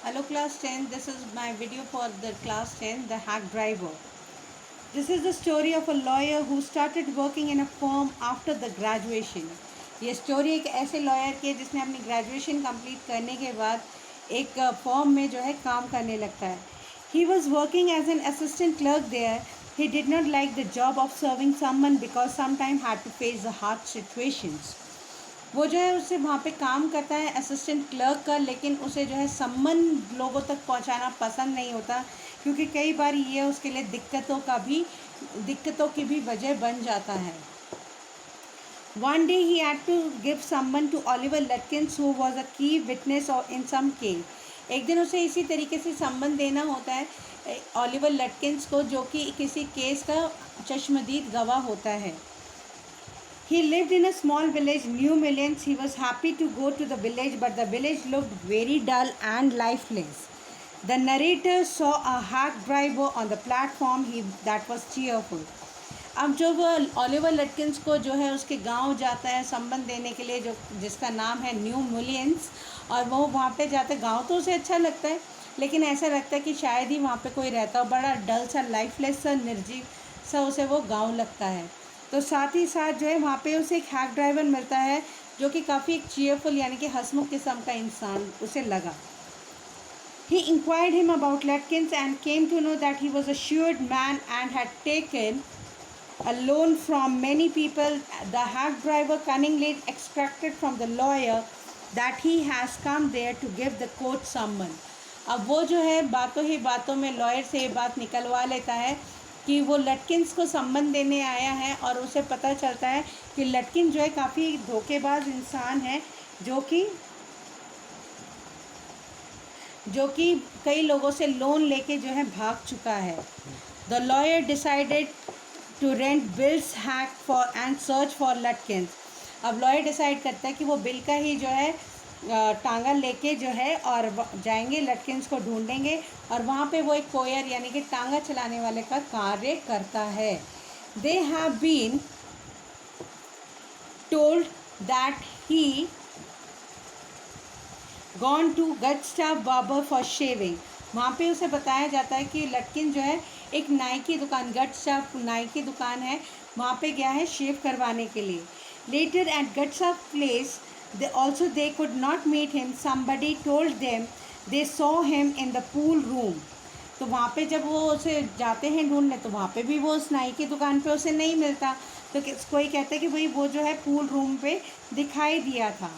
Hello class 10, this is my video for the class 10, the hack driver. This is the story of a lawyer who started working in a firm after the graduation. ये story एक ऐसे lawyer की है जिसने अपनी graduation complete करने के बाद एक फर्म में जो है काम करने लगता है. He was working as an assistant clerk there. He did not like the job of serving someone because sometimes had to face the hard situations. वो जो है उससे वहाँ पे काम करता है असिस्टेंट क्लर्क का, लेकिन उसे जो है सम्मन लोगों तक पहुँचाना पसंद नहीं होता क्योंकि कई बार ये उसके लिए दिक्कतों की भी वजह बन जाता है. One day he had to give summon to Oliver Lutkins who was a key witness in some case. एक दिन उसे इसी तरीके से सम्मन देना होता है ऑलिवर लटकिंस को, जो कि किसी केस का चश्मदीद गवाह होता है. He lived in a small village, New Millions. He was happy to go to the village, but the village looked very dull and lifeless. The narrator saw a hack driver on the platform. That was cheerful. अब जो वो Oliver लटकिंस को जो है उसके गांव जाता है सम्मन देने के लिए, जो जिसका नाम है न्यू मिलियंस, और वो वहाँ पे जाता है. गांव तो उसे अच्छा लगता है, लेकिन ऐसा लगता है कि शायद ही वहाँ पे कोई रहता हो. बड़ा डल सा, लाइफलेस सा, निर्जीव सा उसे वो गांव लगता है. तो साथ ही साथ जो है वहाँ पे उसे एक हैक ड्राइवर मिलता है जो कि काफ़ी एक चीयरफुल यानी कि हंसमुख किस्म का इंसान उसे लगा. He inquired him about Lutkins and came to know that he was a shrewd man and had taken a loan from many people. The hack driver cunningly extracted from the lawyer that he has come there to give the court summon. अब वो जो है बातों ही बातों में lawyer से ये बात निकलवा लेता है कि वो लटकिंस को सम्मन देने आया है, और उसे पता चलता है कि लटकिन जो है काफ़ी धोखेबाज इंसान है जो कि कई लोगों से लोन लेके जो है भाग चुका है. The lawyer decided to rent Bill's hack for and search for Lutkins. अब लॉयर डिसाइड करता है कि वो बिल का ही जो है टांगा लेके जो है और जाएंगे, लटकिंस को ढूंढेंगे, और वहाँ पे वो एक कोयर यानी कि टांगा चलाने वाले का कार्य करता है. They have been told that he gone to Gustaf barber for shaving. वहाँ पे उसे बताया जाता है कि लटकिन जो है एक नाई की दुकान, गटस्टाफ नाई की दुकान है, वहाँ पे गया है शेव करवाने के लिए. Later at Gustaf place they could not meet him. Somebody told them they saw him in the pool room. तो वहाँ पे जब वो उसे जाते हैं ढूंढने तो वहाँ पे भी वो उस नाई की दुकान पे उसे नहीं मिलता. तो कोई कहता है कि भाई वो जो है पूल रूम पे दिखाई दिया था.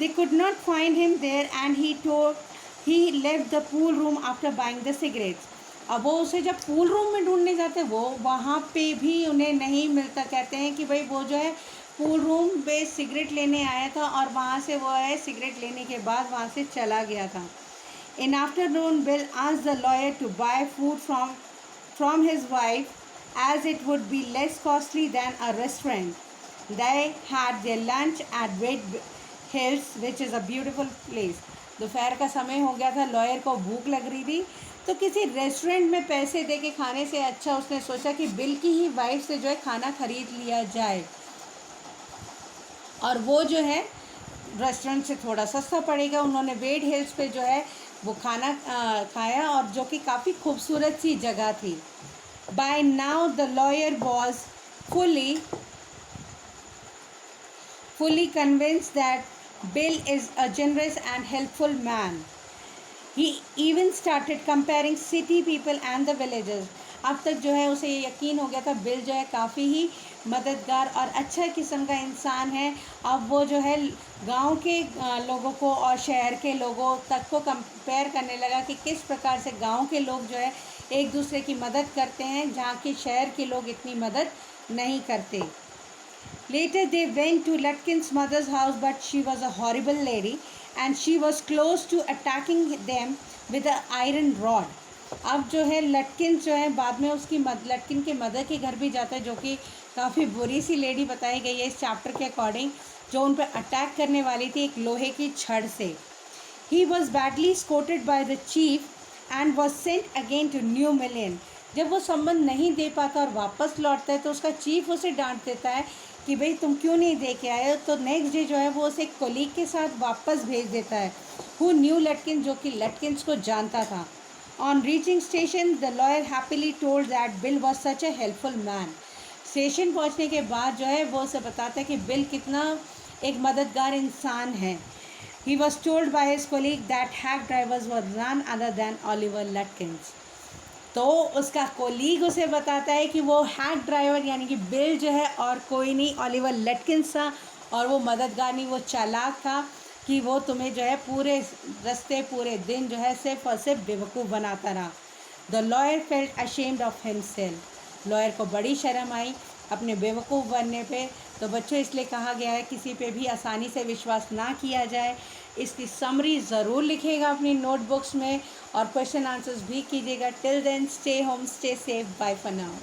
They could not find him there and he left the pool room after buying the cigarettes. अब वो उसे जब पूल रूम में ढूंढने जाते वो वहाँ पे भी उन्हें नहीं मिलता. कहते हैं कि भाई वो जो है पूल रूम पे सिगरेट लेने आया था और वहाँ से वो है सिगरेट लेने के बाद वहाँ से चला गया था. In afternoon Bill asked the lawyer to buy food from his wife as it would be less costly than a restaurant. They had their lunch at Red Hills which is a beautiful place. दोपहर का समय हो गया था, lawyer को भूख लग रही थी, तो किसी रेस्टोरेंट में पैसे दे के खाने से अच्छा उसने सोचा कि बिल की ही वाइफ से जो है खाना खरीद लिया जाए, और वो जो है रेस्टोरेंट से थोड़ा सस्ता पड़ेगा. उन्होंने वेड हिल्स पे जो है वो खाना खाया, और जो कि काफ़ी खूबसूरत सी जगह थी. By now the lawyer was fully convinced that Bill is a generous and helpful man. He even started comparing city people and the villagers. अब तक जो है उसे यकीन हो गया था बिल जो है काफ़ी ही मददगार और अच्छा किस्म का इंसान है. अब वो जो है गांव के लोगों को और शहर के लोगों तक को कंपेयर करने लगा कि किस प्रकार से गांव के लोग जो है एक दूसरे की मदद करते हैं, जहाँ कि शहर के लोग इतनी मदद नहीं करते. Later they went to Lutkin's mother's house, but she was a horrible lady and she was close to attacking them with an iron rod. अब जो है लटकिन जो है बाद में उसकी लटकिन के मदर के घर भी जाता है, जो कि काफ़ी बुरी सी लेडी बताई गई है इस चैप्टर के अकॉर्डिंग, जो उन पर अटैक करने वाली थी एक लोहे की छड़ से. He was badly scolded by the chief and was sent again to New Million. जब वो सम्मन नहीं दे पाता और वापस लौटता है तो उसका चीफ उसे डांट देता है कि भाई तुम क्यों नहीं दे के आए हो. तो नेक्स्ट डे जो है वो उसे एक कोलीग के साथ वापस भेज देता है, हु न्यू लटकिन, जो कि लटकिन्स को जानता था। On reaching station the lawyer happily told that bill was such A helpful man. Station पहुंचने के बाद जो है वो उसे बताता है कि बिल कितना एक मददगार इंसान है। He was told by his colleague that hack drivers were none other than Oliver Lutkins. तो उसका कोलीग उसे बताता है कि वो हैक ड्राइवर यानी कि बिल जो है और कोई नहीं ओलिवर लटकिन्स था, और वो मददगार नहीं, वो चालाक था कि वो तुम्हें जो है पूरे रास्ते पूरे दिन जो है सिर्फ और सिर्फ बेवकूफ़ बनाता रहा। The lawyer felt ashamed of himself. Lawyer को बड़ी शर्म आई अपने बेवकूफ़ बनने पे। तो बच्चों इसलिए कहा गया है किसी पे भी आसानी से विश्वास ना किया जाए। इसकी समरी ज़रूर लिखिएगा अपनी नोटबुक्स में और क्वेश्चन आंसर्स भी कीजिएगा। Till then stay home, stay safe, bye for now.